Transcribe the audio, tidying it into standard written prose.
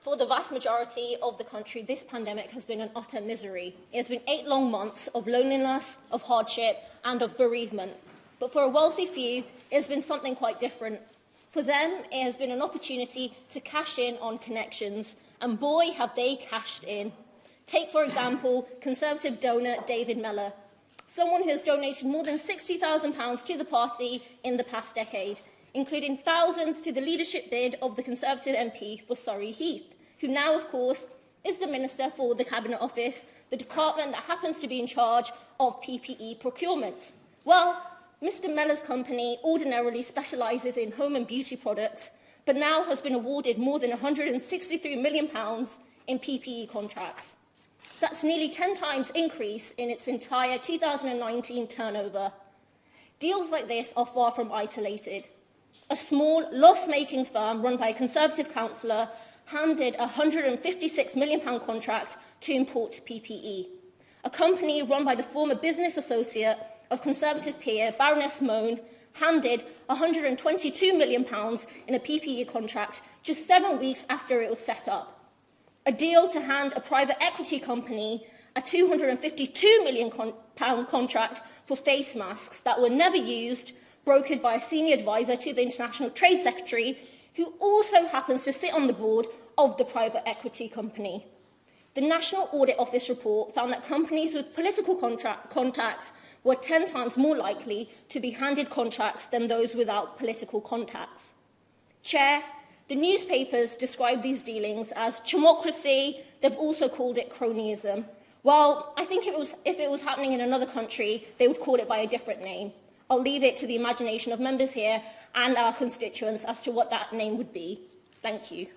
For the vast majority of the country, this pandemic has been an utter misery. It has been 8 long months of loneliness, of hardship, and of bereavement. But for a wealthy few, it has been something quite different. For them, it has been an opportunity to cash in on connections, and boy, have they cashed in. Take, for example, Conservative donor David Mellor, someone who has donated more than £60,000 to the party in the past decade, including thousands to the leadership bid of the Conservative MP for Surrey Heath, who now, of course, is the Minister for the Cabinet Office, the department that happens to be in charge of PPE procurement. Well, Mr Mellor's company ordinarily specialises in home and beauty products, but now has been awarded more than £163 million in PPE contracts. That's nearly 10 times increase in its entire 2019 turnover. Deals like this are far from isolated. A small, loss-making firm run by a Conservative councillor handed a £156 million contract to import PPE. A company run by the former business associate of Conservative peer Baroness Moan handed £122 million in a PPE contract just 7 weeks after it was set up. A deal to hand a private equity company a £252 million contract for face masks that were never used, brokered by a senior advisor to the International Trade Secretary, who also happens to sit on the board of the private equity company. The National Audit Office report found that companies with political contacts were 10 times more likely to be handed contracts than those without political contacts. Chair, the newspapers describe these dealings as chimocracy. They've also called it cronyism. Well, I think if it was happening in another country, they would call it by a different name. I'll leave it to the imagination of members here and our constituents as to what that name would be. Thank you.